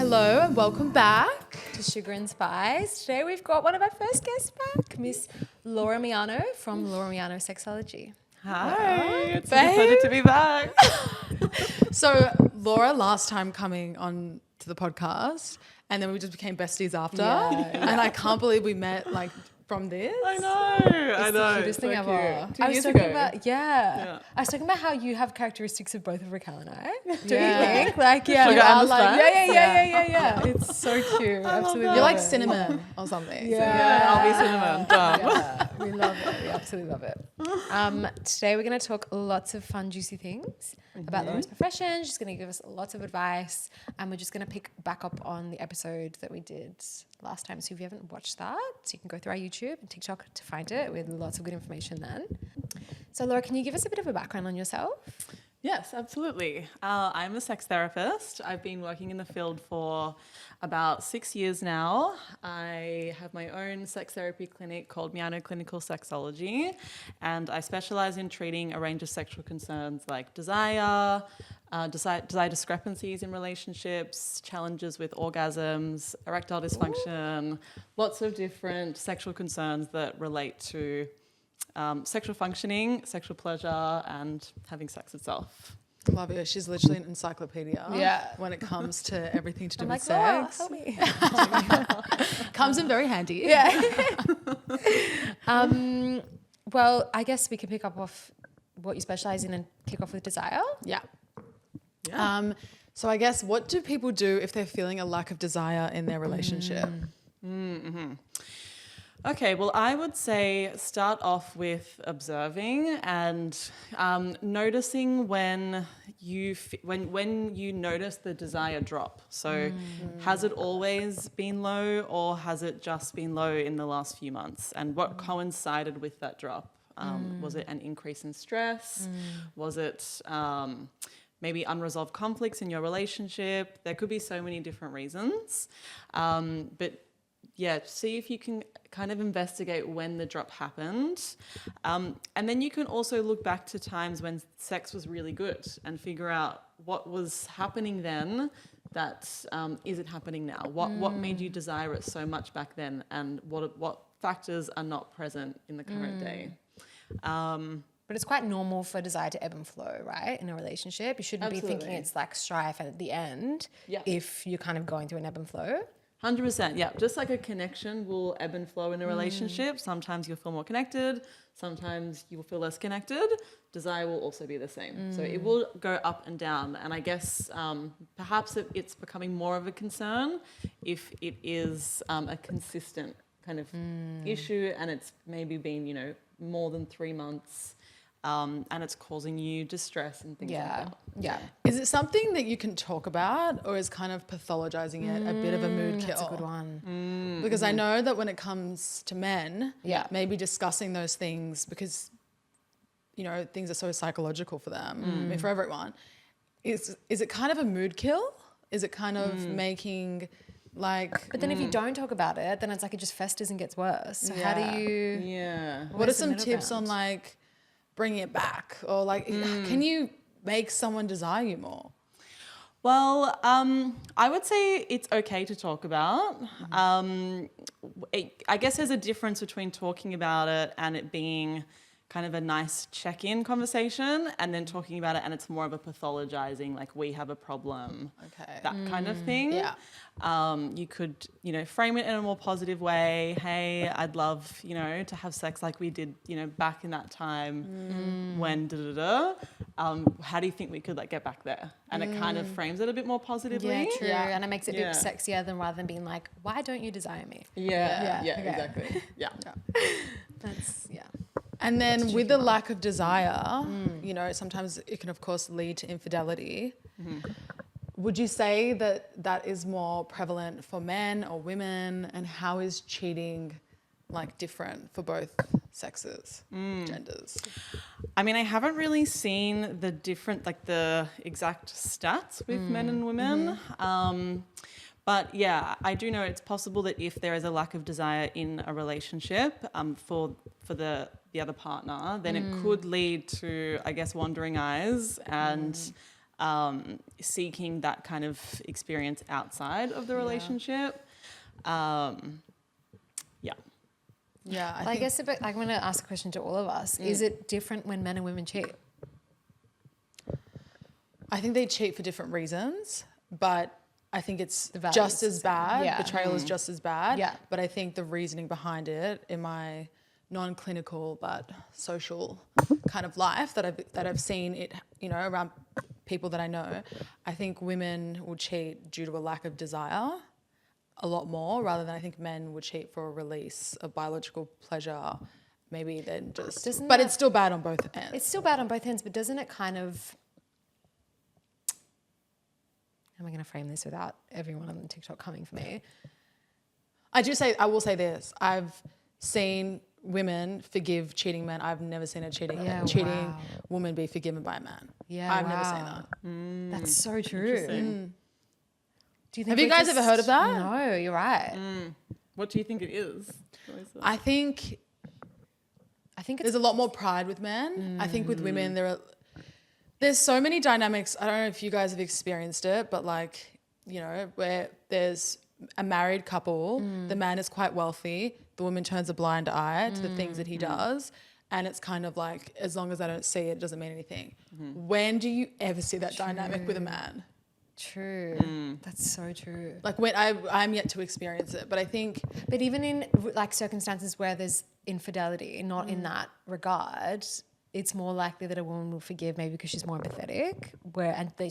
Hello and welcome back to Sugar and Spice. Today we've got one of our first guests back, Miss Laura Miano from Laura Miano Sexology. Hi, it's a pleasure to be back. So Laura, last time coming on to the podcast, and then we just became besties after. And I can't believe we met like from this. I know. The cutest thing ever. I was talking about, I was talking about how you have characteristics of both of Raquel and I. Don't you think? Like, yeah, we are like, yeah. It's so cute. Absolutely. You're like cinnamon or something. Yeah, I'll be cinnamon. Done. Yeah, we love it. We absolutely love it. Today we're going to talk lots of fun, juicy things about Laura's profession. She's going to give us lots of advice, and we're just going to pick back up on the episode that we did last time. So if you haven't watched that, you can go through our YouTube and TikTok to find it with lots of good information then. So Laura, can you give us a bit of a background on yourself? Yes, absolutely. I'm a sex therapist. I've been working in the field for about 6 years now. I have my own sex therapy clinic called Miano Clinical Sexology, and I specialize in treating a range of sexual concerns like desire discrepancies in relationships, challenges with orgasms, erectile dysfunction, lots of different sexual concerns that relate to sexual functioning, sexual pleasure, and having sex itself. Love her. She's literally an encyclopedia when it comes to everything to do with sex. Help me. Comes in very handy. Yeah. Well, I guess we can pick up off what you specialize in and kick off with desire. Yeah. So I guess, what do people do if they're feeling a lack of desire in their relationship? Okay, well, I would say start off with observing and noticing when you notice the desire drop. So has it always been low, or has it just been low in the last few months? And what coincided with that drop? Was it an increase in stress? Was it maybe unresolved conflicts in your relationship? There could be so many different reasons. But yeah, see if you can kind of investigate when the drop happened. And then you can also look back to times when sex was really good and figure out what was happening then that isn't happening now. What made you desire it so much back then, and what factors are not present in the current day. But it's quite normal for desire to ebb and flow, right? In a relationship, you shouldn't be thinking it's like strife at the end if you're kind of going through an ebb and flow. 100%, yeah. Just like a connection will ebb and flow in a relationship. Sometimes you'll feel more connected. Sometimes you will feel less connected. Desire will also be the same. So it will go up and down. And I guess perhaps it's becoming more of a concern if it is a consistent kind of issue, and it's maybe been, more than 3 months. And it's causing you distress and things like that. Yeah. Is it something that you can talk about, or is kind of pathologizing it a bit of a mood kill? That's a good one. Because I know that when it comes to men, maybe discussing those things, because, things are so psychological for them, I mean, for everyone, is it kind of a mood kill? Is it kind of making like... But then if you don't talk about it, then it's like it just festers and gets worse. So how do you... Yeah. What are some tips on like bringing it back, or like can you make someone desire you more? Well, I would say it's okay to talk about. I guess there's a difference between talking about it and it being kind of a nice check-in conversation, and then talking about it and it's more of a pathologizing, like we have a problem, that kind of thing. Yeah. You could, frame it in a more positive way. Hey, I'd love, to have sex like we did, back in that time when how do you think we could like get back there? And it kind of frames it a bit more positively. Yeah, true. Yeah. And it makes it a bit sexier than rather than being like, why don't you desire me? Yeah, exactly. Yeah. That's, And then with the lack of desire, sometimes it can, of course, lead to infidelity. Would you say that is more prevalent for men or women? And how is cheating like different for both sexes, genders? I mean, I haven't really seen the exact stats with men and women. But yeah, I do know it's possible that if there is a lack of desire in a relationship for the other partner, then it could lead to, I guess, wandering eyes and seeking that kind of experience outside of the relationship. Yeah, I guess I'm going to ask a question to all of us. Is it different when men and women cheat? I think they cheat for different reasons, but I think it's The values just are as the same. bad. Yeah. Betrayal is just as bad. Yeah. But I think the reasoning behind it in my non-clinical but social kind of life that I've seen it, around people that I know, I think women will cheat due to a lack of desire a lot more, rather than I think men would cheat for a release of biological pleasure, maybe then just. It's still bad on both ends. It's still bad on both ends, but doesn't it kind of... How am I going to frame this without everyone on TikTok coming for me? I will say this. I've seen women forgive cheating men. I've never seen a cheating woman be forgiven by a man. Yeah, I've never seen that. That's so true. Do you think Have you guys ever heard of that? No, you're right. What do you think it is? I think it's there's a lot more pride with men. I think with women there's so many dynamics. I don't know if you guys have experienced it, but where there's a married couple, the man is quite wealthy, the woman turns a blind eye to the things that he does, and it's kind of like, as long as I don't see it, it doesn't mean anything. When do you ever see that dynamic with a man? True. That's so true. Like, when I'm yet to experience it, but I think... But even in circumstances where there's infidelity, not in that regard, it's more likely that a woman will forgive, maybe because she's more empathetic,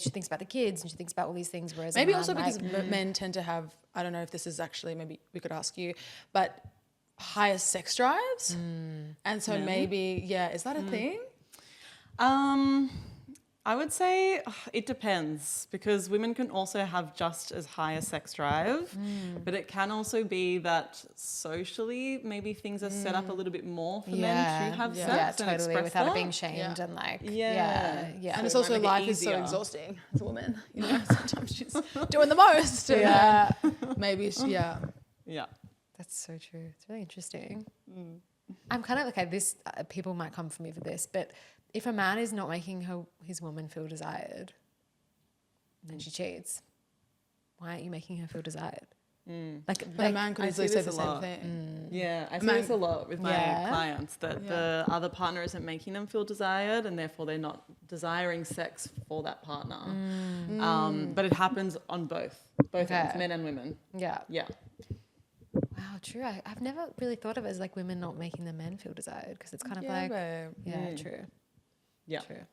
she thinks about the kids and she thinks about all these things. Whereas maybe also because men tend to have, I don't know if this is actually, maybe we could ask you, but higher sex drives, and so maybe is that a thing? I would say it depends, because women can also have just as high a sex drive, but it can also be that socially maybe things are set up a little bit more for men to have sex and totally, express without that. it being shamed and And So it's also, it might make it life is so easier. exhausting as a woman. Sometimes she's doing the most. And maybe Yeah. That's so true. It's really interesting. I'm kind of okay. This people might come for me for this, but if a man is not making his woman feel desired, and she cheats, why aren't you making her feel desired? But a man could easily say the same thing. Yeah, I see this a lot with my clients, that the other partner isn't making them feel desired, and therefore they're not desiring sex for that partner. But it happens on both ends, men and women. Yeah. Wow, true. I've never really thought of it as like women not making the men feel desired, because it's kind of true. Yeah. True.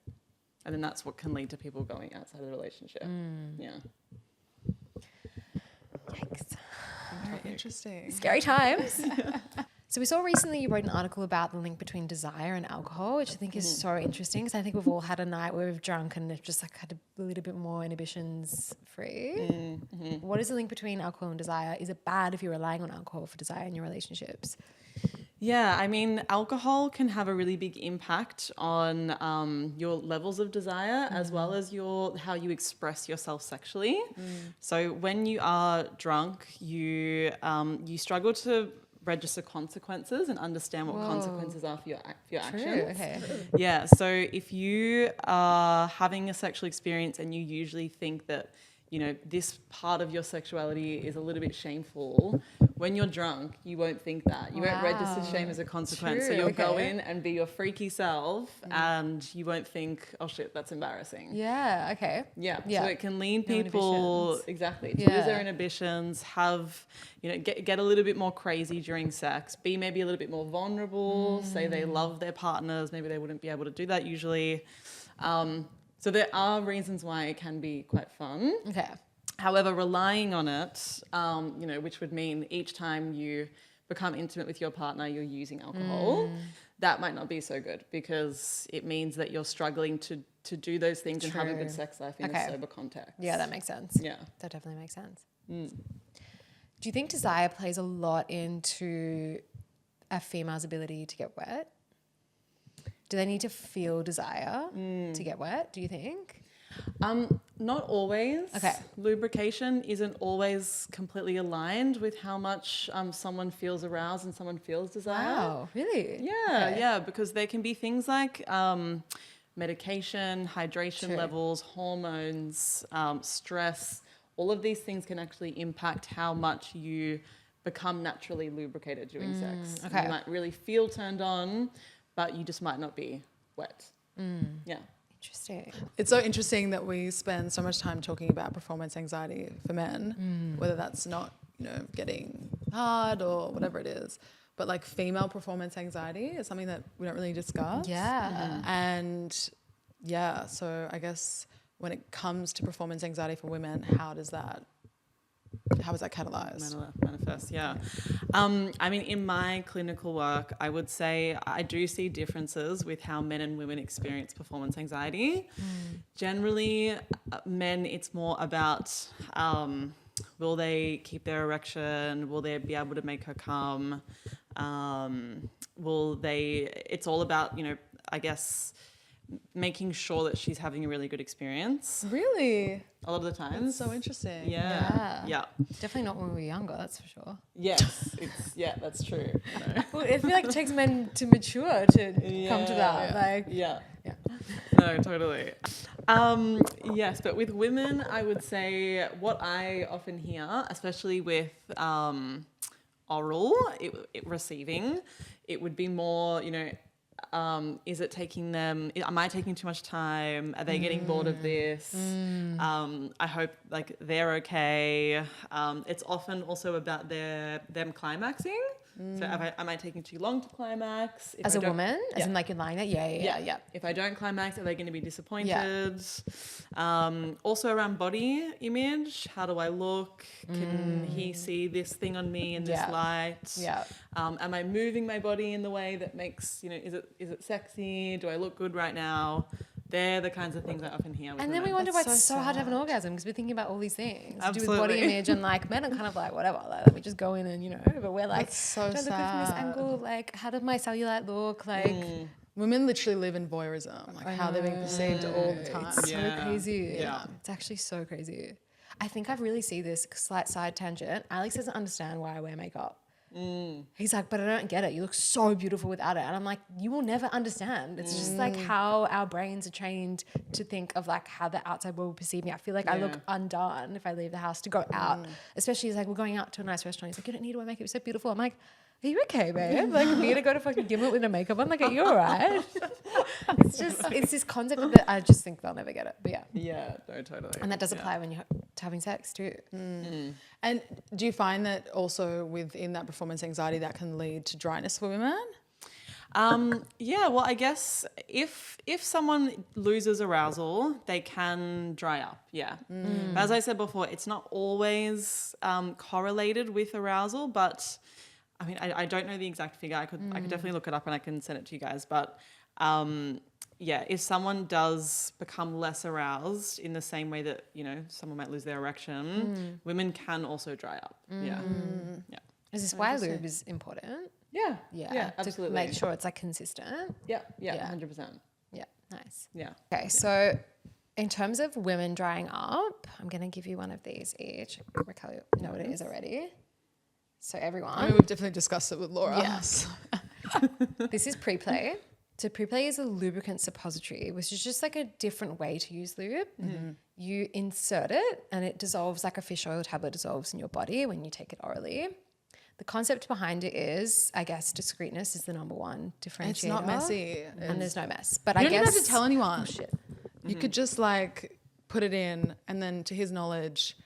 And then that's what can lead to people going outside of the relationship. Yeah. Yikes. Very interesting. Scary times. So we saw recently you wrote an article about the link between desire and alcohol, which I think is so interesting, because I think we've all had a night where we've drunk and have just had a little bit more inhibitions free. What is the link between alcohol and desire? Is it bad if you're relying on alcohol for desire in your relationships? Yeah, I mean, alcohol can have a really big impact on your levels of desire, as well as how you express yourself sexually. So when you are drunk, you struggle to register consequences and understand what consequences are for your actions. Okay. Yeah, so if you are having a sexual experience and you usually think that, this part of your sexuality is a little bit shameful, when you're drunk, you won't think that. You won't register shame as a consequence. So you'll go in and be your freaky self, and you won't think, oh shit, that's embarrassing. Yeah, okay. Yeah. So it can lead people to lose their inhibitions, get a little bit more crazy during sex, be maybe a little bit more vulnerable, say they love their partners, maybe they wouldn't be able to do that usually. So there are reasons why it can be quite fun. Okay. However, relying on it, which would mean each time you become intimate with your partner, you're using alcohol, that might not be so good, because it means that you're struggling to do those things and have a good sex life in a sober context. Yeah, that makes sense. Yeah. That definitely makes sense. Do you think desire plays a lot into a female's ability to get wet? Do they need to feel desire to get wet, do you think? Not always. Okay. Lubrication isn't always completely aligned with how much someone feels aroused and someone feels desire. Wow, really? Yeah, because there can be things like medication, hydration True. levels, hormones, stress, all of these things can actually impact how much you become naturally lubricated during sex. okay. You might really feel turned on, but you just might not be wet. Yeah. Interesting. It's so interesting that we spend so much time talking about performance anxiety for men, whether that's not, getting hard or whatever it is. But like female performance anxiety is something that we don't really discuss. Yeah. And yeah, so I guess when it comes to performance anxiety for women, how is that catalyzed? Manifest, yeah. I mean, in my clinical work, I would say I do see differences with how men and women experience performance anxiety. Generally, men, it's more about will they keep their erection? Will they be able to make her come? It's all about, I guess, making sure that she's having a really good experience. Really? A lot of the times. That's so interesting. Yeah. Definitely not when we were younger, that's for sure. Yes, that's true. Well, I feel like it takes men to mature to come to that. Yeah. Yeah. No, totally. Yes, but with women, I would say what I often hear, especially with oral receiving, it would be more, is it taking them, am I taking too much time? Are they getting bored of this? I hope like they're okay. It's often also about them climaxing. So am I taking too long to climax? As a woman, as in like you're lying there? Yeah. If I don't climax, are they going to be disappointed? Also around body image, how do I look? Can he see this thing on me in this light? Yeah. Am I moving my body in the way that makes, is it sexy? Do I look good right now? They're the kinds of things I often hear. With And then we women. wonder why it's so hard to have an orgasm because we're thinking about all these things to do with body image, and like men are kind of like whatever, like, let me just go in and but we're like, That's so do I look good from this sad. angle? Like, how does my cellulite look? Like, Women literally live in voyeurism, like how they're being perceived all the time. it's so crazy. Yeah. It's actually so crazy. I think I've really seen this slight side tangent. Alex doesn't understand why I wear makeup. He's like, but I don't get it. You look so beautiful without it. And I'm like, you will never understand. It's just like how our brains are trained to think of like how the outside world will perceive me. I feel like I look undone if I leave the house to go out. Especially he's like, we're going out to a nice restaurant. He's like, you don't need to wear makeup. You're so beautiful. I'm like, are you okay, babe? Like, for me to go to fucking Gimlet with no makeup on? Like, are you all right? It's this concept that I just think they'll never get it. But yeah. Yeah, no, totally. And that does apply when you're having sex too. And do you find that also within that performance anxiety that can lead to dryness for women? Yeah, well, I guess if someone loses arousal, they can dry up. Yeah. But as I said before, it's not always correlated with arousal, but I mean, I don't know the exact figure. I could definitely look it up and I can send it to you guys. But if someone does become less aroused in the same way that, someone might lose their erection, women can also dry up. Yeah. Is this why lube is important? Yeah. Yeah. Absolutely. To make sure it's like consistent. Yeah. 100%. Yeah. Nice. Yeah. Okay. So in terms of women drying up, I'm going to give you one of these each. Raquel, you know what it is already. So everyone. I mean, we've definitely discussed it with Laura. Yes. This is pre-play. So pre-play is a lubricant suppository, which is just like a different way to use lube. You insert it and it dissolves like a fish oil tablet dissolves in your body when you take it orally. The concept behind it is, I guess, discreetness is the number one differentiator. It's not messy. And there's no mess. But You I don't guess even have to tell anyone. Oh, shit. You could just like put it in and then to his knowledge,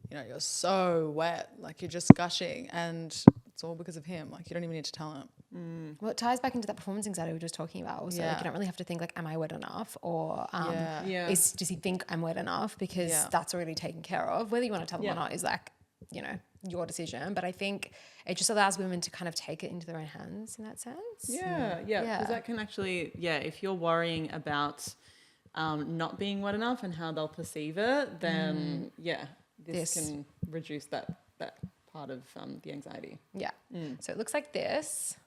you're so wet, like you're just gushing and it's all because of him. Like you don't even need to tell him. Well, it ties back into that performance anxiety we were just talking about. Also, like, you don't really have to think like, am I wet enough? Or does he think I'm wet enough? Because that's already taken care of. Whether you want to tell him or not is like, your decision. But I think it just allows women to kind of take it into their own hands in that sense. Yeah. Because that can actually, if you're worrying about not being wet enough and how they'll perceive it, then this can reduce that part of the anxiety. Yeah. So it looks like this.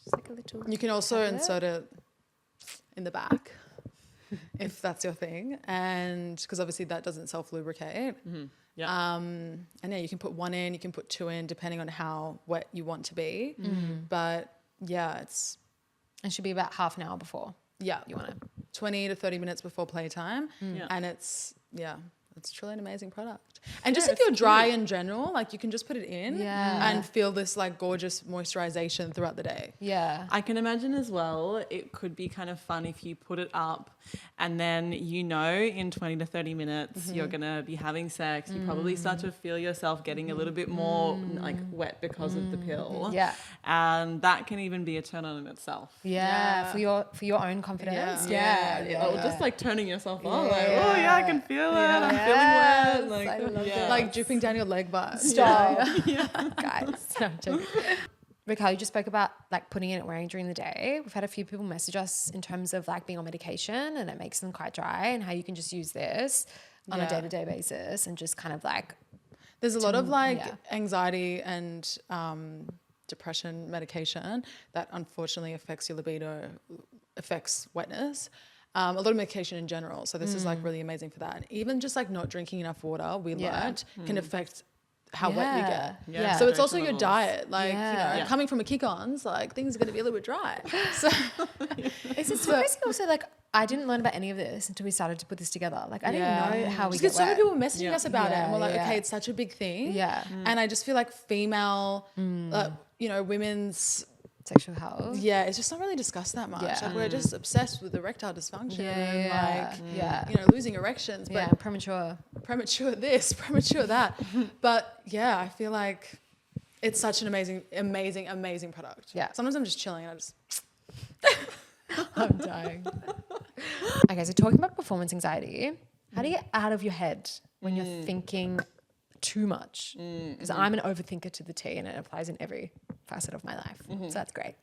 Just like a little. You can also insert it in the back if that's your thing, and because obviously that doesn't self-lubricate. And you can put one in, you can put two in, depending on how wet you want to be. But it should be about half an hour before. Yeah. you want to. 20 to 30 minutes before playtime. Yeah. And it's truly an amazing product. And just Yeah, if you're it's dry in general, like you can just put it in Yeah. and feel this like gorgeous moisturization throughout the day. Yeah. I can imagine as well, it could be kind of fun if you put it up and then in 20 to 30 minutes you're going to be having sex. You probably start to feel yourself getting a little bit more like wet because of the pill. Yeah. And that can even be a turn on in itself. Yeah. For your own confidence. Yeah. Or just like turning yourself on. Like, Yeah. oh yeah, I can feel it. I'm feeling wet. Like, I love it. Like dripping down your leg vibes. Stop. Guys. No, I'm joking. Raquel, you just spoke about like putting in it wearing during the day. We've had a few people message us in terms of like being on medication and it makes them quite dry and how you can just use this on a day-to-day basis and just kind of like. There's a lot of like anxiety and depression medication that unfortunately affects your libido, affects wetness. A lot of medication in general. So this is like really amazing for that. And even just like not drinking enough water, we learned can affect how wet you get. Yeah. So it's also Hydration your levels. diet. Like, coming from a kick-ons, like things are going to be a little bit dry. So It's crazy also like I didn't learn about any of this until we started to put this together. Like I didn't know how we just get because so many wet. people were messaging us about it and we're like, Yeah. okay, it's such a big thing. Yeah. And I just feel like female, women's, Sexual health. it's just not really discussed that much. Yeah. Like we're just obsessed with erectile dysfunction and losing erections, but premature this, premature that. But yeah, I feel like it's such an amazing product. Yeah. Sometimes I'm just chilling and I just I'm dying. Okay, so talking about performance anxiety, how do you get out of your head when you're thinking too much? Because I'm an overthinker to the T and it applies in every facet of my life. So that's great.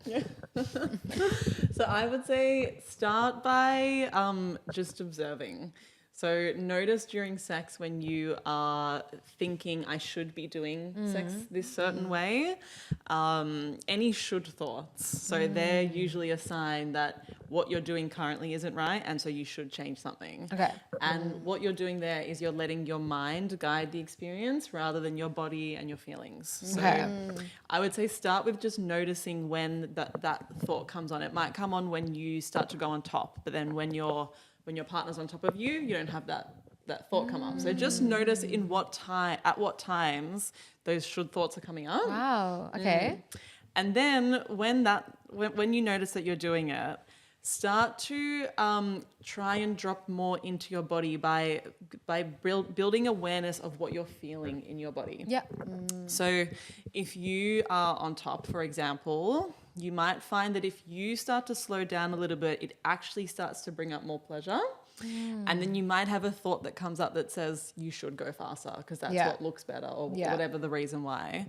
So I would say start by just observing. So notice during sex when you are thinking I should be doing sex this certain way, any should thoughts. So they're usually a sign that what you're doing currently isn't right and so you should change something. Okay. And what you're doing there is you're letting your mind guide the experience rather than your body and your feelings. So I would say start with just noticing when that thought comes on. It might come on when you start to go on top, but then when your partner's on top of you, you don't have that thought come up. So just notice at what times those should thoughts are coming up. Wow. Okay. And then when you notice that you're doing it, start to try and drop more into your body by building awareness of what you're feeling in your body. Yeah. So if you are on top, for example, you might find that if you start to slow down a little bit, it actually starts to bring up more pleasure. And then you might have a thought that comes up that says you should go faster because that's what looks better or whatever the reason why.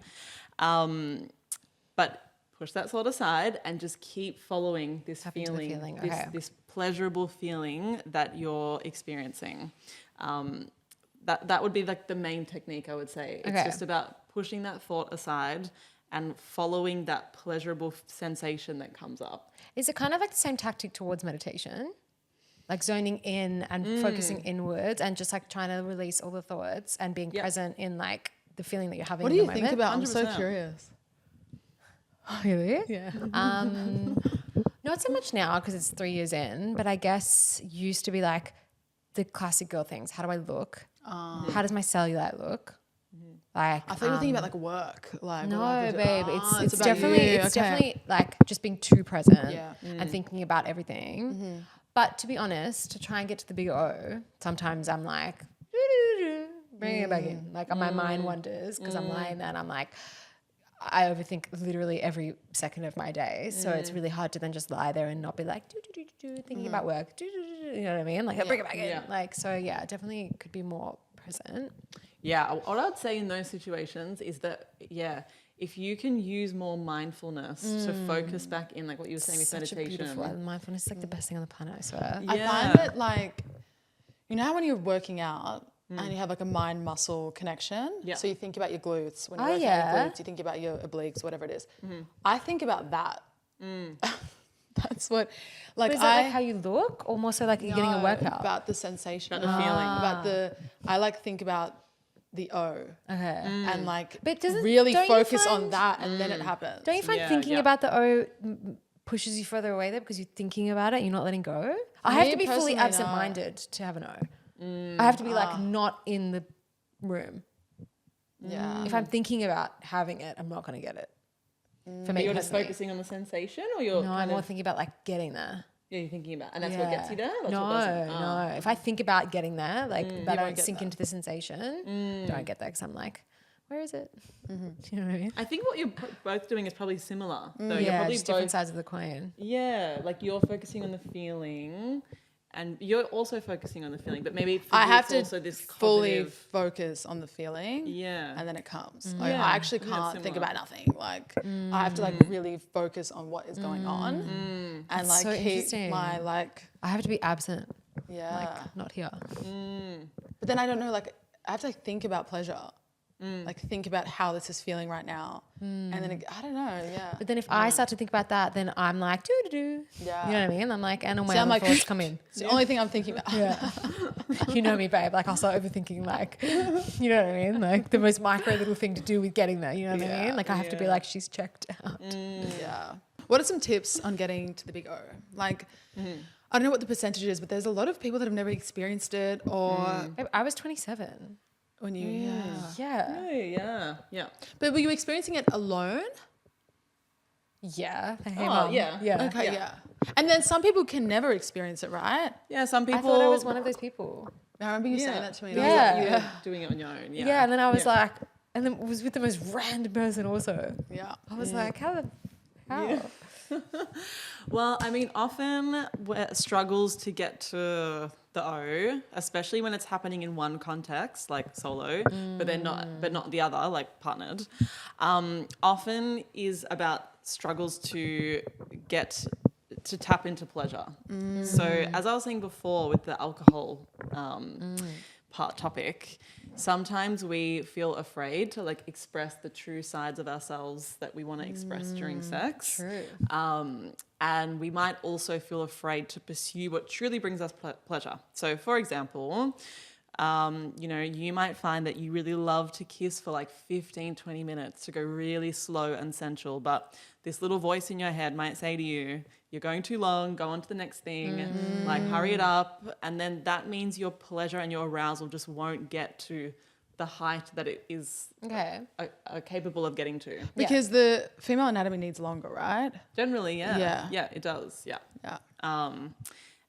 But push that thought aside and just keep following this feeling. This pleasurable feeling that you're experiencing. That would be like the main technique, I would say. It's just about pushing that thought aside and following that pleasurable sensation that comes up. Is it kind of like the same tactic towards meditation? Like zoning in and focusing inwards and just like trying to release all the thoughts and being present in like the feeling that you're having. What do you think about? I'm so 100%. curious. Really? Yeah. Not so much now because it's 3 years in, but I guess used to be like the classic girl things. How do I look? How does my cellulite look? Like I thought you were thinking about like work. Like no, like, babe. It's about definitely you. it's Okay. definitely like just being too present Yeah. and thinking about everything. But to be honest, to try and get to the big O, sometimes I'm like, bring it back in. Like my mind wanders because I'm lying there and I'm like, I overthink literally every second of my day. So it's really hard to then just lie there and not be like, thinking about work. You know what I mean? Like bring it back in. Like, so yeah, definitely could be more present. Yeah, what I'd say in those situations is that, if you can use more mindfulness to focus back in, like what you were saying with Such a meditation. beautiful mindfulness is like the best thing on the planet, I swear. I find that like, you know how when you're working out and you have like a mind muscle connection? Yeah. So you think about your glutes. When you're Oh, working out your yeah. glutes, you think about your obliques, whatever it is. I think about that. That's what, like But is that like how you look or more so like you're getting a workout? About the sensation. About the feeling. I like think about the O. Okay. And like But really don't you focus on find- that and then it happens. Don't you find Yeah, thinking yeah. about the O pushes you further away there because you're thinking about it, you're not letting go. I have to be fully personally, absent-minded to have a no. I have to be like not in the room. Yeah. If I'm thinking about having it, I'm not going to get it. For me, You're just personally. focusing on the sensation, or you're No, I'm more thinking about like getting there. yeah, you're thinking about, and that's what gets you there. That's No, what doesn't? no. If I think about getting there, like, but I don't won't get sink there. into the sensation, don't get there because I'm like, where is it? Do you know what I mean? I think what you're both doing is probably similar. Though. You're Yeah, probably just different sides of the coin. Yeah, like you're focusing on the feeling, and you're also focusing on the feeling. But maybe for I you have it's to also this fully cognitive. focus on the feeling. Yeah. And then it comes. Like, Yeah. I actually Yeah, can't think similar. about nothing. Like I have to like really focus on what is going on and like so keep interesting. my like I have to be absent, yeah. like not here. But then I don't know, like I have to like think about pleasure. Like think about how this is feeling right now. And then I don't know, yeah. But then if I start to think about that, then I'm like, do. Yeah. You know what I mean? I'm like, and all my See, I'm other like, thoughts come in. It's the only thing I'm thinking about. Yeah. You know me, babe. Like I'll start overthinking like, you know what I mean? Like the most micro little thing to do with getting there. You know what I mean? Like I have to be like, she's checked out. Yeah. What are some tips on getting to the big O? Like, I don't know what the percentage is, but there's a lot of people that have never experienced it or Babe, I was 27. when you, Yeah. Yeah. But were you experiencing it alone? Yeah. Hey, Oh, Mum. yeah. Yeah. Okay, yeah. And then some people can never experience it, right? Yeah, some people. I thought I was one of those people. I remember you saying that to me. Yeah. You were doing it on your own. Yeah. Yeah. And then I was like, and then was with the most random person also. Yeah. I was like, how? Yeah. Well, I mean, often struggles to get to the O, especially when it's happening in one context, like solo, but not the other, like partnered. Often is about struggles to get to tap into pleasure. So, as I was saying before, with the alcohol topic, sometimes we feel afraid to like express the true sides of ourselves that we want to express during sex. True. And we might also feel afraid to pursue what truly brings us pleasure. So, for example, you might find that you really love to kiss for like 15, 20 minutes to go really slow and sensual, but this little voice in your head might say to you, you're going too long, go on to the next thing, like hurry it up. And then that means your pleasure and your arousal just won't get to the height that it is capable of getting to. Because the female anatomy needs longer, right? Generally, yeah. Yeah. Yeah, it does, yeah. Yeah.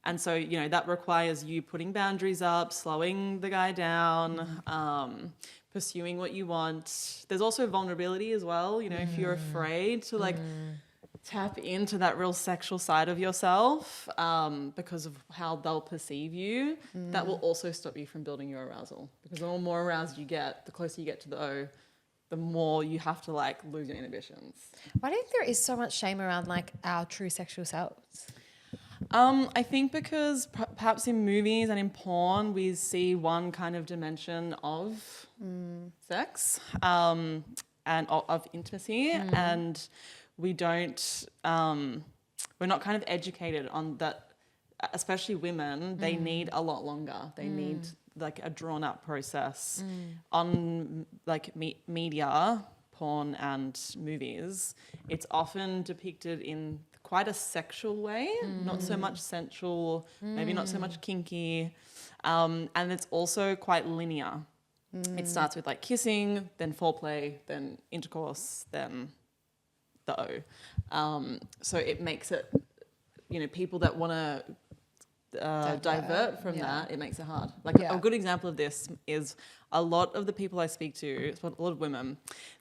And so, that requires you putting boundaries up, slowing the guy down, pursuing what you want. There's also vulnerability as well. If you're afraid to like tap into that real sexual side of yourself because of how they'll perceive you, that will also stop you from building your arousal. Because the more aroused you get, the closer you get to the O, the more you have to like lose your inhibitions. Why do you think there is so much shame around like our true sexual selves? I think because perhaps in movies and in porn, we see one kind of dimension of sex and of intimacy, and we don't, we're not kind of educated on that, especially women, they need a lot longer. They need like a drawn out process on like media, porn and movies. It's often depicted in quite a sexual way, not so much sensual, maybe not so much kinky. And it's also quite linear. It starts with like kissing, then foreplay, then intercourse, then the O. So it makes it, people that want to divert from that, it makes it hard. Like a good example of this is a lot of the people I speak to, a lot of women,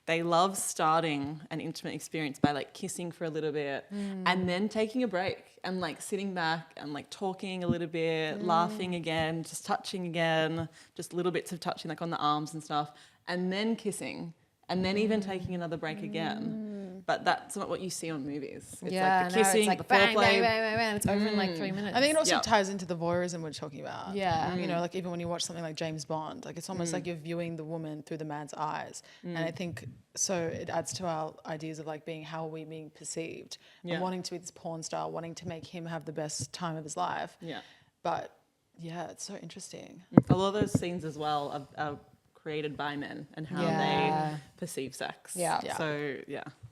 they love starting an intimate experience by like kissing for a little bit and then taking a break and like sitting back and like talking a little bit, laughing again, just touching again, just little bits of touching like on the arms and stuff, and then kissing and then even taking another break again. But that's not what you see on movies. It's like the kissing, it's like the bang, foreplay. bang, bang, bang, it's over in like 3 minutes. I think it also ties into the voyeurism we're talking about. Yeah. Like even when you watch something like James Bond, like it's almost like you're viewing the woman through the man's eyes. And I think so it adds to our ideas of like how are we being perceived and wanting to be this porn star, wanting to make him have the best time of his life. Yeah. But yeah, it's so interesting. A lot of those scenes as well are created by men and how they perceive sex. Yeah. So,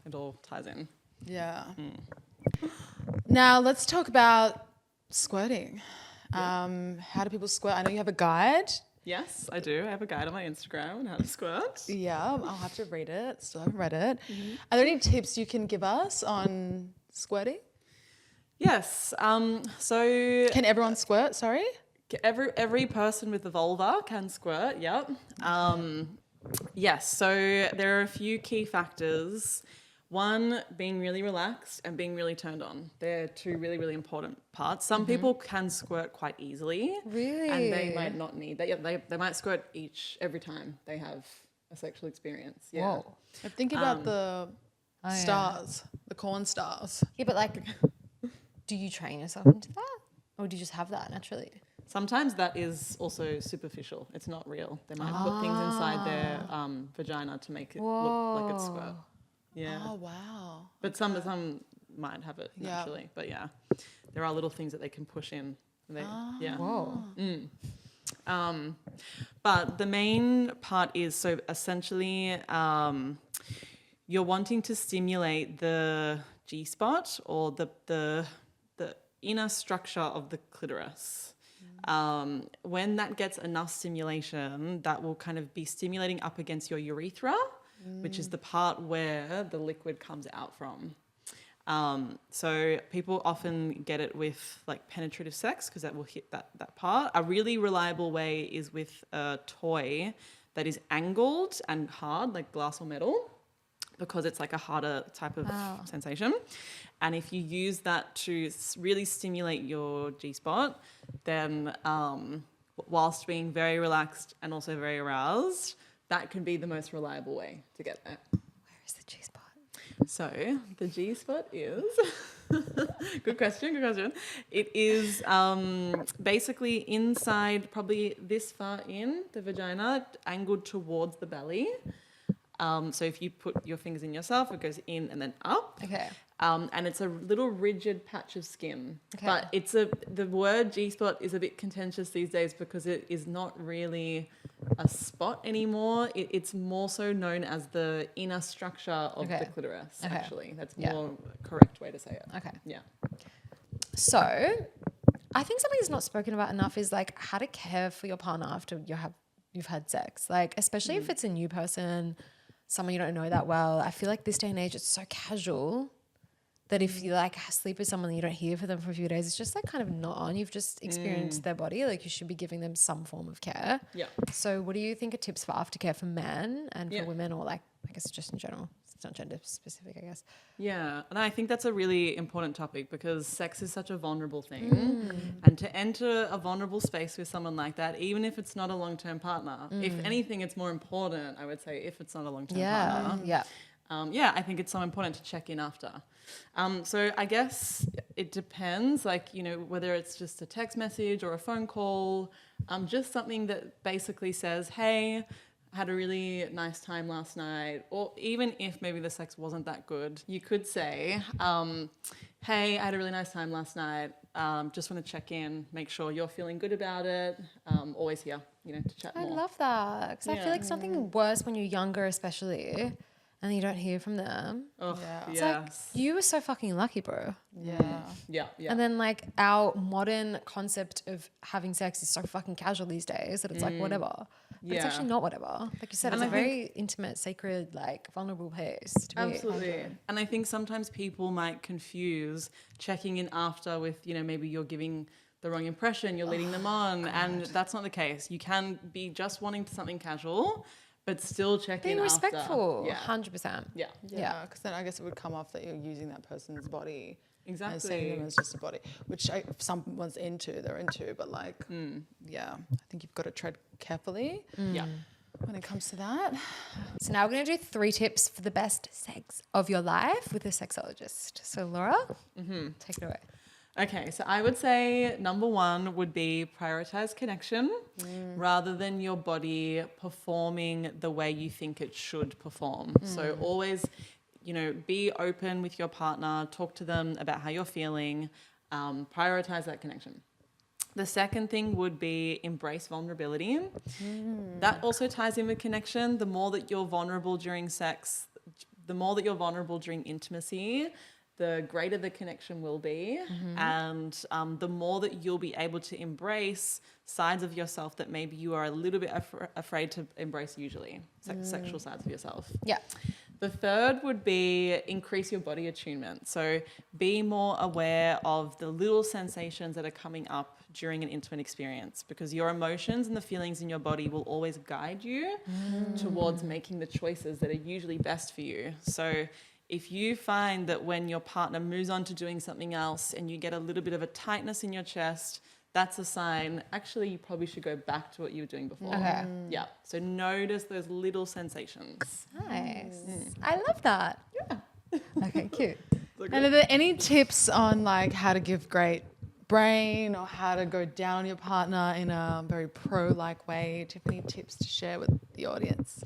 it all ties in. Yeah. Now let's talk about squirting. How do people squirt? I know you have a guide. Yes, I do. I have a guide on my Instagram on how to squirt. Yeah, I'll have to read it. Still haven't read it. Are there any tips you can give us on squirting? Yes. So Can everyone squirt? Sorry. every person with a vulva can squirt. Yep. Yes. So there are a few key factors. One, being really relaxed and being really turned on. They're two really, really important parts. Some people can squirt quite easily. Really? And they might not need that. They might squirt every time they have a sexual experience. Yeah. Whoa. I'm thinking about the stars, the corn stars. Yeah, but like, do you train yourself into that? Or do you just have that naturally? Sometimes that is also superficial. It's not real. They might put things inside their vagina to make it look like it's squirt. Yeah. Oh, wow. But some might have it naturally. But yeah, there are little things that they can push in. Yeah. Whoa. But the main part is, so essentially you're wanting to stimulate the G-spot or the inner structure of the clitoris. When that gets enough stimulation, that will kind of be stimulating up against your urethra, which is the part where the liquid comes out from. So people often get it with like penetrative sex because that will hit that part. A really reliable way is with a toy that is angled and hard, like glass or metal, because it's like a harder type of sensation. And if you use that to really stimulate your G-spot, then whilst being very relaxed and also very aroused, that can be the most reliable way to get there. Where is the G-spot? So the G-spot is, good question. It is basically inside, probably this far in the vagina, angled towards the belly. So if you put your fingers in yourself, it goes in and then up. Okay. And it's a little rigid patch of skin. Okay. But the word G-spot is a bit contentious these days because it is not really a spot anymore. It's more so known as the inner structure of the clitoris, actually. That's more correct way to say it. Okay. Yeah. So I think something that's not spoken about enough is like how to care for your partner after you've had sex. Like, especially if it's a new person, someone you don't know that well. I feel like this day and age, it's so casual that if you like sleep with someone and you don't hear from them for a few days, it's just like kind of not on. You've just experienced their body. Like you should be giving them some form of care. Yeah. So what do you think are tips for aftercare for men and for women, or like, I guess just in general? It's not gender specific, I guess. Yeah, and I think that's a really important topic because sex is such a vulnerable thing. And to enter a vulnerable space with someone like that, even if it's not a long-term partner, if anything, it's more important, I would say, if it's not a long-term partner. Yeah. I think it's so important to check in after. So I guess it depends, like, you know, whether it's just a text message or a phone call, just something that basically says, hey, I had a really nice time last night. Or even if maybe the sex wasn't that good, you could say, hey, I had a really nice time last night. Just want to check in, make sure you're feeling good about it. Always here, you know, to chat more. I love that because I feel like something worse when you're younger, especially, and you don't hear from them. Oh, Yeah. It's like, you were so fucking lucky, bro. Yeah. And then like our modern concept of having sex is so fucking casual these days that it's like whatever. But it's actually not whatever. Like you said, And it's I a very intimate, sacred, like vulnerable place to be. Absolutely. And I think sometimes people might confuse checking in after with, you know, maybe you're giving the wrong impression, you're leading them on. And that's not the case. You can be just wanting something casual, but still check in Being after. respectful, Yeah. 100%. Yeah. Yeah, because then I guess it would come off that you're using that person's body Exactly. and seeing them as just a body, which if someone's into, they're into. But like, I think you've got to tread carefully Yeah. when it comes to that. So now we're going to do 3 tips for the best sex of your life with a sexologist. So Laura, take it away. Okay, so I would say number 1 would be prioritize connection rather than your body performing the way you think it should perform. So always, you know, be open with your partner, talk to them about how you're feeling, prioritize that connection. The second thing would be embrace vulnerability. That also ties in with connection. The more that you're vulnerable during sex, the more that you're vulnerable during intimacy, the greater the connection will be, and the more that you'll be able to embrace sides of yourself that maybe you are a little bit afraid to embrace usually, sexual sides of yourself. Yeah. The third would be increase your body attunement. So be more aware of the little sensations that are coming up during an intimate experience, because your emotions and the feelings in your body will always guide you towards making the choices that are usually best for you. So if you find that when your partner moves on to doing something else and you get a little bit of a tightness in your chest, that's a sign, actually, you probably should go back to what you were doing before. Okay. Yeah. So notice those little sensations. Nice. I love that. Yeah. Okay, cute. And are there any tips on like how to give great brain or how to go down on your partner in a very pro-like way? Do you have any tips to share with the audience?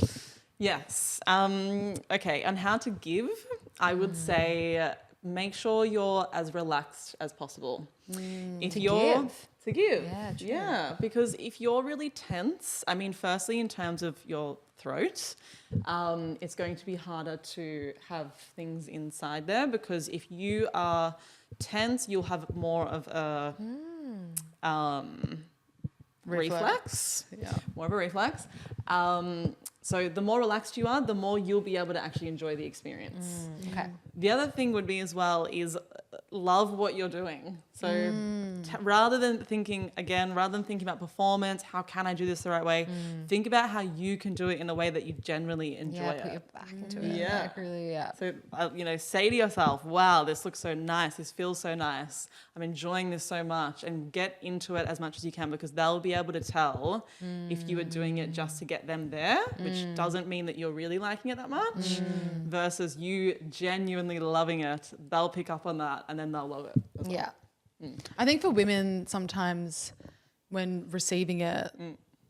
Yes. Okay. On how to give, I would say make sure you're as relaxed as possible. If you're to give. Yeah, true. Yeah, because if you're really tense, I mean, firstly, in terms of your throat, it's going to be harder to have things inside there, because if you are tense, you'll have more of a reflex. Yeah. More of a reflex. So the more relaxed you are, the more you'll be able to actually enjoy the experience. Okay. The other thing would be as well is love what you're doing. So rather than thinking about performance, how can I do this the right way? Think about how you can do it in a way that you genuinely enjoy Yeah, it. put your back into it. Yeah. Like really, yeah. So, say to yourself, wow, this looks so nice. This feels so nice. I'm enjoying this so much, and get into it as much as you can, because they'll be able to tell if you are doing it just to get them there, which doesn't mean that you're really liking it that much, versus you genuinely loving it. They'll pick up on that and then they'll love it. Yeah. I think for women, sometimes when receiving it,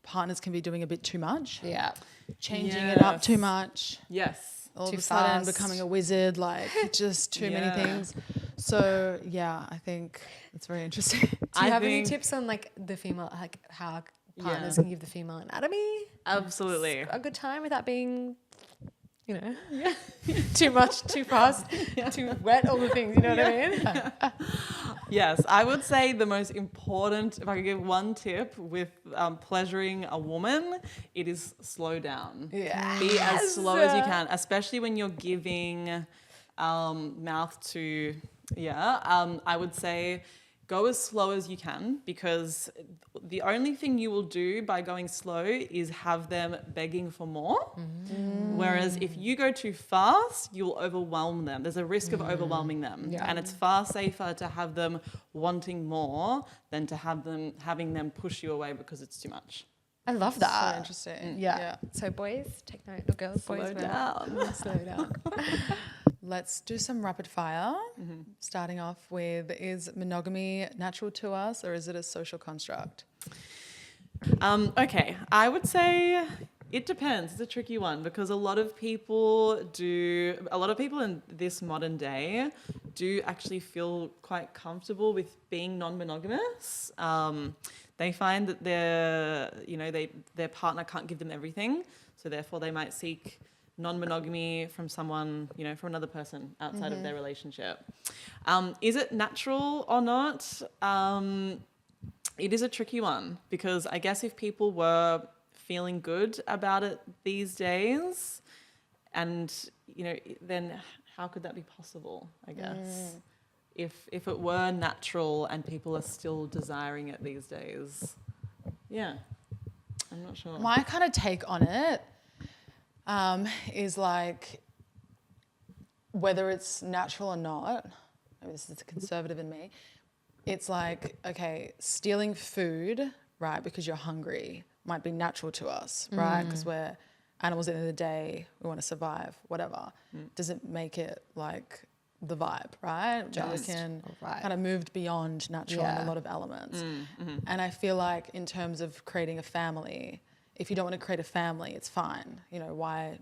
partners can be doing a bit too much. Yeah. Changing it up Yes. too much. Yes. All Too of a sudden fast. becoming a wizard, like just too many Yeah. things. So yeah, I think it's very interesting. Do you I have any think- tips on like the female, like how partners Yeah. can give the female anatomy Absolutely. a good time without being, too much, too fast, too wet, all the things, you know what I mean? Yes, I would say the most important, if I could give one tip with pleasuring a woman, it is slow down. Yeah. Be as slow as you can, especially when you're giving mouth to, I would say go as slow as you can, because the only thing you will do by going slow is have them begging for more. Whereas if you go too fast, you'll overwhelm them. There's a risk of overwhelming them. Yeah. And it's far safer to have them wanting more than to having them push you away because it's too much. I love So that. interesting. Yeah. So boys, take note. Or girls, boys, Slow whatever. down. Slow down. Let's do some rapid fire. Starting off with, is monogamy natural to us or is it a social construct? Okay, I would say it depends. It's a tricky one, because a lot of people in this modern day do actually feel quite comfortable with being non-monogamous. They find that their partner can't give them everything, so therefore they might seek non-monogamy from someone, from another person outside of their relationship. Is it natural or not? It is a tricky one, because I guess if people were feeling good about it these days, and then how could that be possible, I guess? If it were natural and people are still desiring it these days. Yeah, I'm not sure. My kind of take on it is like, whether it's natural or not, maybe this is conservative in me, it's like, okay, stealing food, right, because you're hungry might be natural to us, right? Because we're animals at the end of the day, we want to survive, whatever. Doesn't make it like the vibe, right? We can right. kind of moved beyond natural in Yeah. a lot of elements. And I feel like in terms of creating a family, if you don't want to create a family, it's fine. Why?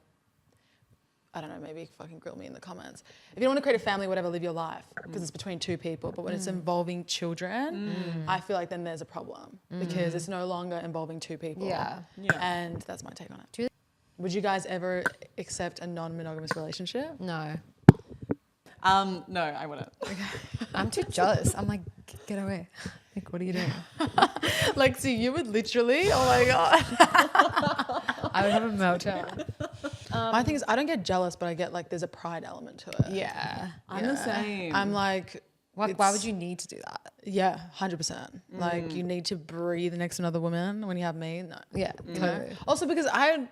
I don't know, maybe fucking grill me in the comments. If you don't want to create a family, whatever, live your life, because it's between two people. But when it's involving children, I feel like then there's a problem, because it's no longer involving two people. Yeah. And that's my take on it. Would you guys ever accept a non-monogamous relationship? No. No, I wouldn't. I'm too jealous. I'm like, get away. Like, what are you doing? Like, so you would literally, oh my God. I would have a meltdown. My thing is, I don't get jealous, but I get like, there's a pride element to it. Yeah. I'm the same. I'm like, Why would you need to do that? yeah, 100%. Like, you need to breathe next to another woman when you have me. No. Yeah, totally. Also, because I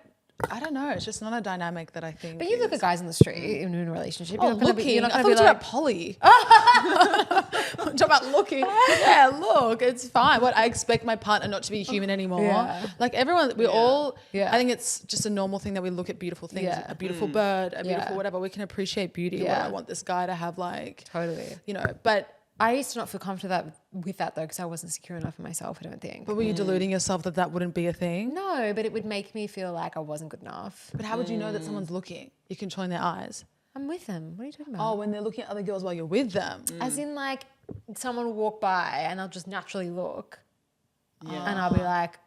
don't know. It's just not a dynamic that I think. But you look at guys in the street, even in a relationship. Oh, You're not gonna looking. be. You're not I gonna thought be you were like, talking about Polly. I'm talking about looking. Yeah, look, it's fine. What, I expect my partner not to be human anymore. Yeah. Like everyone, we all. Yeah. I think it's just a normal thing that we look at beautiful things. Yeah. A beautiful bird, a beautiful Yeah. whatever. We can appreciate beauty. Yeah. What I want this guy to have, like, totally. you know. But I used to not feel comfortable with that though, because I wasn't secure enough in myself. I don't think. were you deluding yourself that that wouldn't be a thing? No, but it would make me feel like I wasn't good enough. But how would you know that someone's looking? You're controlling their eyes. I'm with them. What are you talking about? Oh, when they're looking at other girls while you're with them. As in, like, someone will walk by and they'll just naturally look, and I'll be like,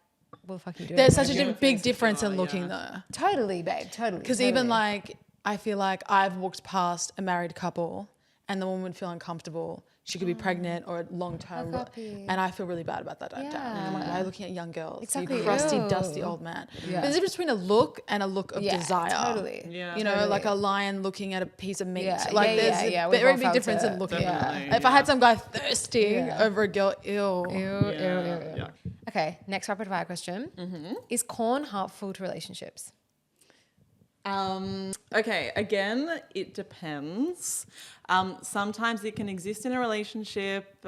"What the fuck are you doing?" There's such a You're big insecure, difference in yeah. looking though. Totally, babe. Totally. Because even like, I feel like I've walked past a married couple and the woman would feel uncomfortable. She could be pregnant or long term. puppy. And I feel really bad about that. I'm like, why are you looking at young girls? Exactly. You crusty, Ew. dusty old man. Yeah. There's a difference between a look and a look of desire. Totally. Yeah. You know, Totally. like a lion looking at a piece of meat. Yeah, Like yeah, there's yeah, a we've very all big felt difference it. in looking. Definitely, If I had some guy thirsty Yeah. over a girl, ew. Ew, ew, Yeah. ew. Okay, next rapid fire question. Is corn harmful to relationships? Okay, again, it depends. Sometimes it can exist in a relationship.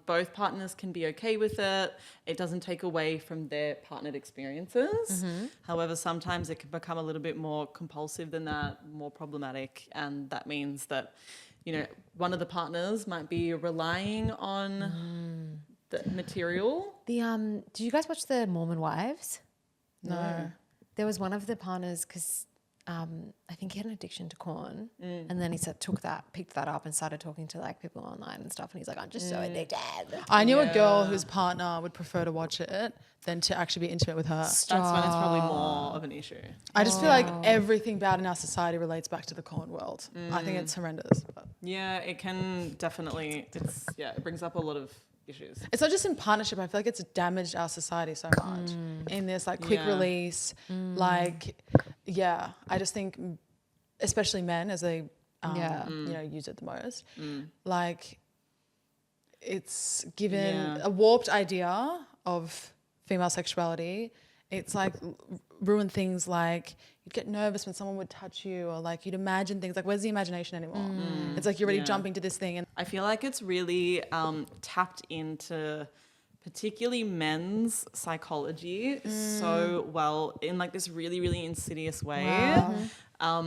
Both partners can be okay with it. It doesn't take away from their partnered experiences. However, sometimes it can become a little bit more compulsive than that, more problematic. And that means that, you know, one of the partners might be relying on the material. Did you guys watch the Mormon Wives? No. There was one of the partners because I think he had an addiction to corn, and then he picked that up and started talking to like people online and stuff. And he's like, "I'm just so addicted." I knew a girl whose partner would prefer to watch it than to actually be intimate with her. That's when it's probably more of an issue. I just feel like everything bad in our society relates back to the corn world. I think it's horrendous. But Yeah, it can definitely. It brings up a lot of issues. it's not just in partnership. I feel like it's damaged our society so much in this like quick Yeah. release. Like, yeah, I just think, especially men as they, you know, use it the most. Like, it's given a warped idea of female sexuality. It's like ruined things like you'd get nervous when someone would touch you, or like you'd imagine things like, where's the imagination anymore? It's like you're already jumping to this thing. And I feel like it's really tapped into particularly men's psychology so well in like this really, really insidious way.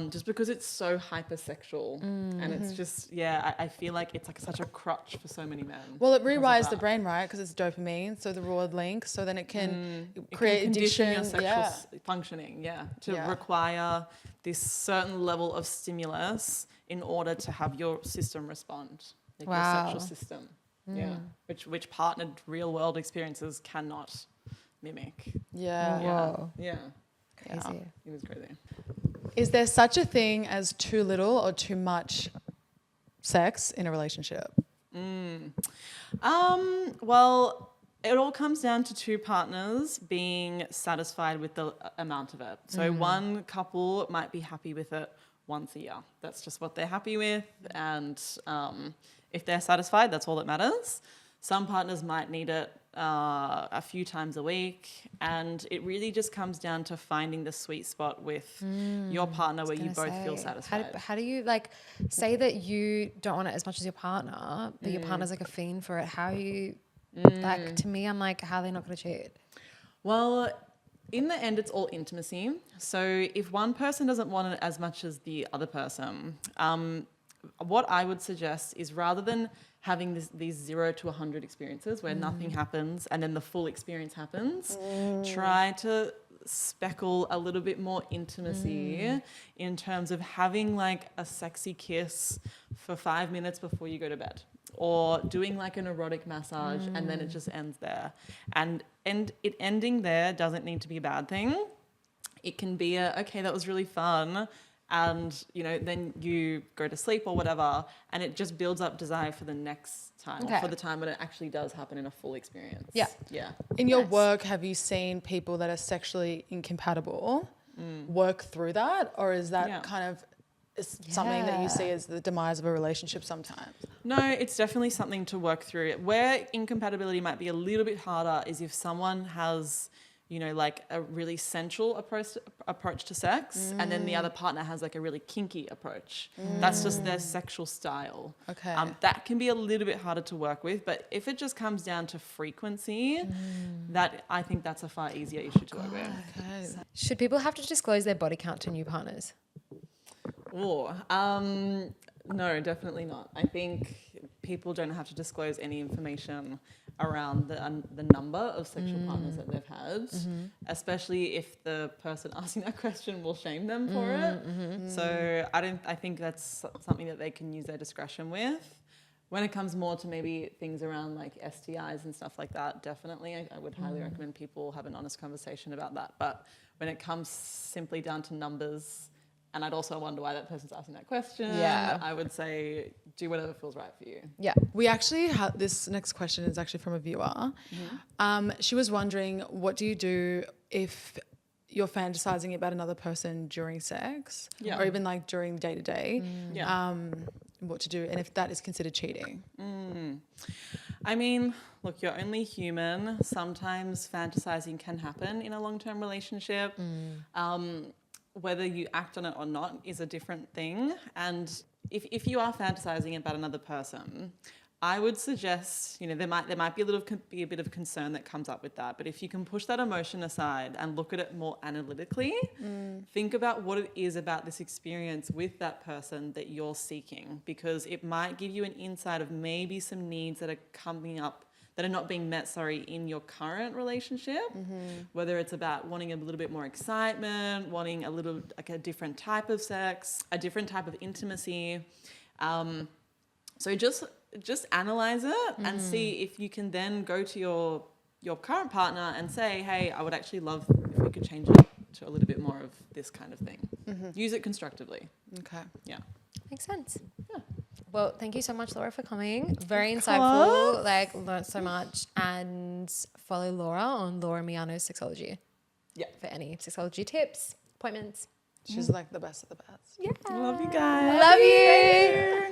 Just because it's so hypersexual and it's just, I feel like it's like such a crutch for so many men. well, it rewires the brain, right? Because it's dopamine, so the reward link, so then it can create condition addiction. your sexual functioning, to require this certain level of stimulus in order to have your system respond, like your sexual system. Which partnered real world experiences cannot mimic. Whoa. Yeah. Crazy. It was crazy. Is there such a thing as too little or too much sex in a relationship? Well, it all comes down to two partners being satisfied with the amount of it. So one couple might be happy with it once a year. That's just what they're happy with. And if they're satisfied, that's all that matters. Some partners might need it a few times a week. And it really just comes down to finding the sweet spot with your partner where you both feel satisfied. How do you like say that you don't want it as much as your partner, but your partner's like a fiend for it? How are you like, to me, I'm like, how are they not going to cheat? Well, in the end, it's all intimacy. So if one person doesn't want it as much as the other person, what I would suggest is rather than having these 0 to 100 experiences where nothing happens and then the full experience happens, try to speckle a little bit more intimacy in terms of having like a sexy kiss for 5 minutes before you go to bed, or doing like an erotic massage and then it just ends there. And it ending there doesn't need to be a bad thing. It can be okay, that was really fun. and then you go to sleep or whatever, and it just builds up desire for the next time, or for the time when it actually does happen in a full experience. Yeah. In your work, have you seen people that are sexually incompatible work through that, or is that kind of something that you see as the demise of a relationship sometimes? No, it's definitely something to work through. Where incompatibility might be a little bit harder is if someone has, like a really sensual approach to sex, and then the other partner has like a really kinky approach. That's just their sexual style. Okay. That can be a little bit harder to work with, but if it just comes down to frequency, I think that's a far easier issue to work with. Okay. Should people have to disclose their body count to new partners? No, definitely not. I think people don't have to disclose any information around the number of sexual partners that they've had, especially if the person asking that question will shame them for it. So I think that's something that they can use their discretion with. When it comes more to maybe things around like STIs and stuff like that, definitely I would highly recommend people have an honest conversation about that. But when it comes simply down to numbers, and I'd also wonder why that person's asking that question. Yeah. I would say do whatever feels right for you. Yeah. We actually have this next question is actually from a viewer. She was wondering, what do you do if you're fantasizing about another person during sex, or even like during day to day? What to do, and if that is considered cheating? I mean, look, you're only human. Sometimes fantasizing can happen in a long-term relationship. Whether you act on it or not is a different thing. And if you are fantasizing about another person, I would suggest, there might be a bit of concern that comes up with that. But if you can push that emotion aside and look at it more analytically, think about what it is about this experience with that person that you're seeking, because it might give you an insight of maybe some needs that are coming up that are not being met, in your current relationship, whether it's about wanting a little bit more excitement, wanting a little, like a different type of sex, a different type of intimacy. So just analyze it and see if you can then go to your current partner and say, hey, I would actually love if we could change it to a little bit more of this kind of thing. Use it constructively. Okay. Yeah. Makes sense. Yeah. Well, thank you so much, Laura, for coming. Very insightful. Learned so much. And follow Laura on Laura Miano's Sexology. Yeah. For any sexology tips, appointments. She's like the best of the best. Yeah. Love you guys. Love you.